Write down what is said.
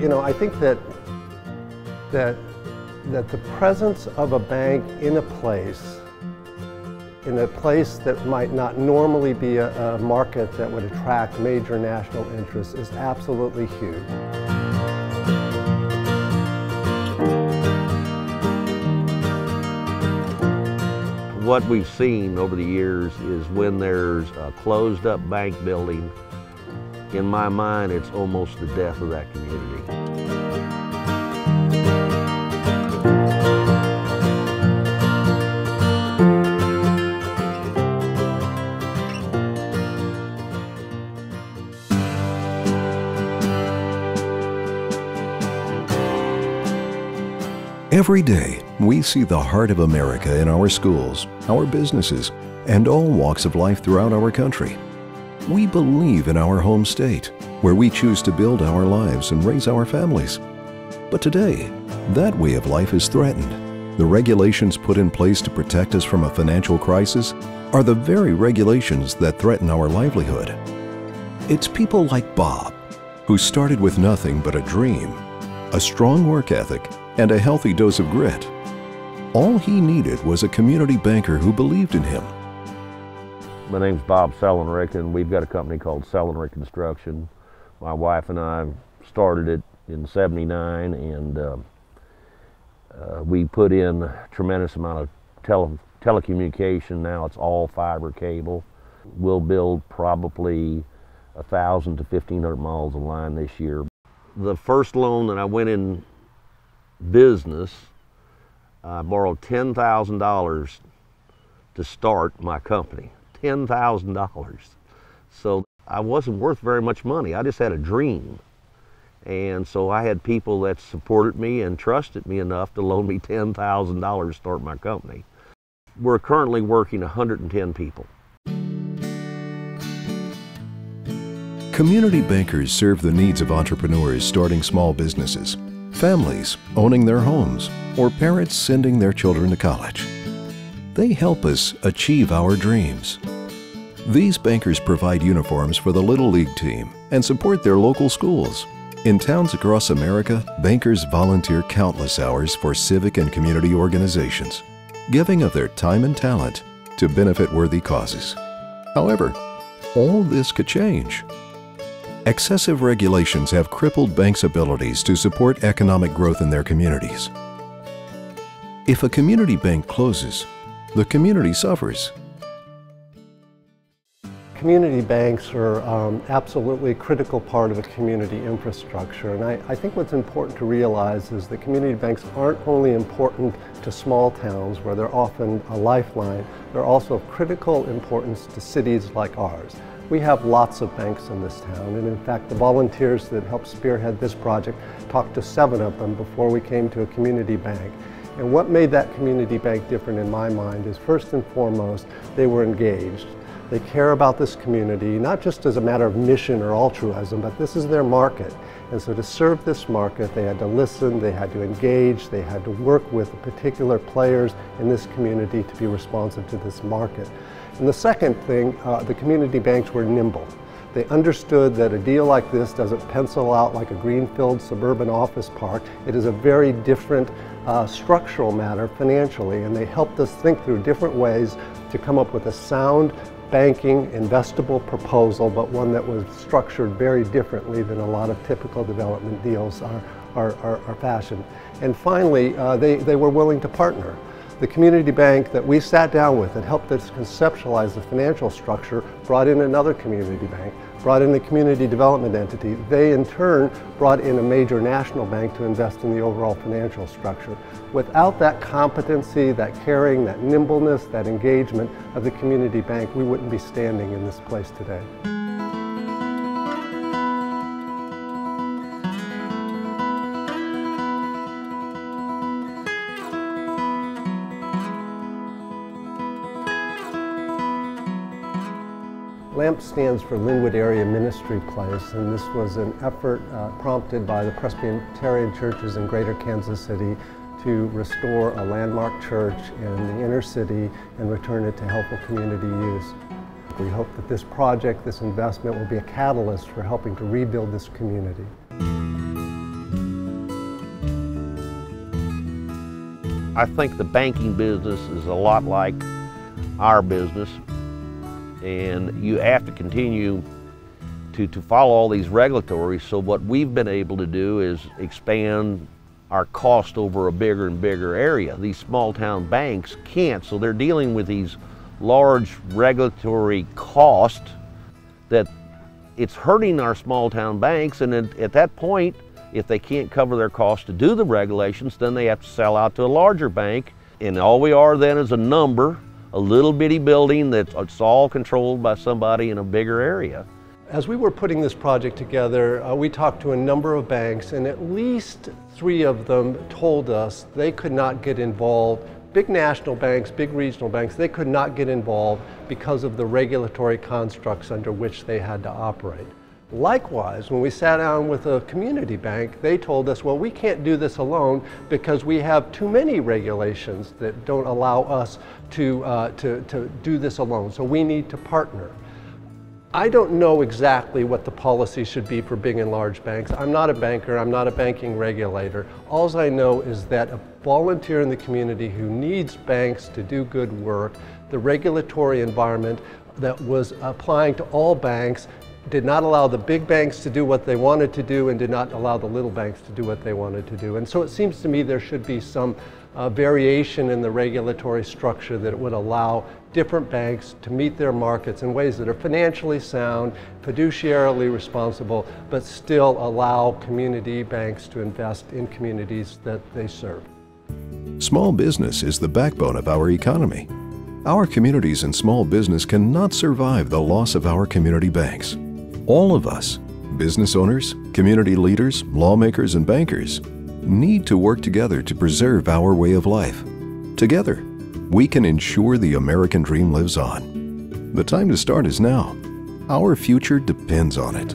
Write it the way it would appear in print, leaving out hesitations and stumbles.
You know, I think that the presence of a bank in a place that might not normally be a market that would attract major national interests is absolutely huge. What we've seen over the years is when there's a closed up bank building, in my mind, it's almost the death of that community. Every day, we see the heart of America in our schools, our businesses, and all walks of life throughout our country. We believe in our home state, where we choose to build our lives and raise our families. But today, that way of life is threatened. The regulations put in place to protect us from a financial crisis are the very regulations that threaten our livelihood. It's people like Bob, who started with nothing but a dream, a strong work ethic, and a healthy dose of grit. All he needed was a community banker who believed in him. My name's Bob Sellenrick, and we've got a company called Sellenrick Construction. My wife and I started it in '79, and we put in a tremendous amount of telecommunication. Now it's all fiber cable. We'll build probably 1,000 to 1,500 miles of line this year. The first loan that I went in business, I borrowed $10,000 to start my company. $10,000. So I wasn't worth very much money. I just had a dream. And so I had people that supported me and trusted me enough to loan me $10,000 to start my company. We're currently working 110 people. Community bankers serve the needs of entrepreneurs starting small businesses, families owning their homes, or parents sending their children to college. They help us achieve our dreams. These bankers provide uniforms for the Little League team and support their local schools. In towns across America, bankers volunteer countless hours for civic and community organizations, giving of their time and talent to benefit worthy causes. However, all this could change. Excessive regulations have crippled banks' abilities to support economic growth in their communities. If a community bank closes, the community suffers. Community banks are absolutely a critical part of a community infrastructure, and I think what's important to realize is that community banks aren't only important to small towns where they're often a lifeline, they're also of critical importance to cities like ours. We have lots of banks in this town, and in fact the volunteers that helped spearhead this project talked to 7 of them before we came to a community bank. And what made that community bank different in my mind is, first and foremost, they were engaged. They care about this community, not just as a matter of mission or altruism, but this is their market. And so to serve this market, they had to listen, they had to engage, they had to work with the particular players in this community to be responsive to this market. And the second thing, the community banks were nimble. They understood that a deal like this doesn't pencil out like a greenfield suburban office park. It is a very different structural matter financially, and they helped us think through different ways to come up with a sound banking investable proposal, but one that was structured very differently than a lot of typical development deals are fashioned. And finally, they were willing to partner. The community bank that we sat down with that helped us conceptualize the financial structure brought in another community bank, brought in a community development entity. They in turn brought in a major national bank to invest in the overall financial structure. Without that competency, that caring, that nimbleness, that engagement of the community bank, we wouldn't be standing in this place today. LAMP stands for Linwood Area Ministry Place, and this was an effort prompted by the Presbyterian churches in Greater Kansas City to restore a landmark church in the inner city and return it to helpful community use. We hope that this project, this investment, will be a catalyst for helping to rebuild this community. I think the banking business is a lot like our business, and you have to continue to follow all these regulatories. So what we've been able to do is expand our cost over a bigger and bigger area. These small town banks can't, so they're dealing with these large regulatory costs that it's hurting our small town banks, and at that point, if they can't cover their costs to do the regulations, then they have to sell out to a larger bank, and all we are then is a number, a little bitty building that's all controlled by somebody in a bigger area. As we were putting this project together, we talked to a number of banks, and at least 3 of them told us they could not get involved. Big national banks, big regional banks, they could not get involved because of the regulatory constructs under which they had to operate. Likewise, when we sat down with a community bank, they told us, well, we can't do this alone because we have too many regulations that don't allow us to do this alone, so we need to partner. I don't know exactly what the policy should be for big and large banks. I'm not a banker, I'm not a banking regulator. All I know is that a volunteer in the community who needs banks to do good work, the regulatory environment that was applying to all banks did not allow the big banks to do what they wanted to do and did not allow the little banks to do what they wanted to do. And so it seems to me there should be some variation in the regulatory structure that would allow different banks to meet their markets in ways that are financially sound, fiduciarily responsible, but still allow community banks to invest in communities that they serve. Small business is the backbone of our economy. Our communities and small business cannot survive the loss of our community banks. All of us, business owners, community leaders, lawmakers, and bankers, need to work together to preserve our way of life. Together, we can ensure the American dream lives on. The time to start is now. Our future depends on it.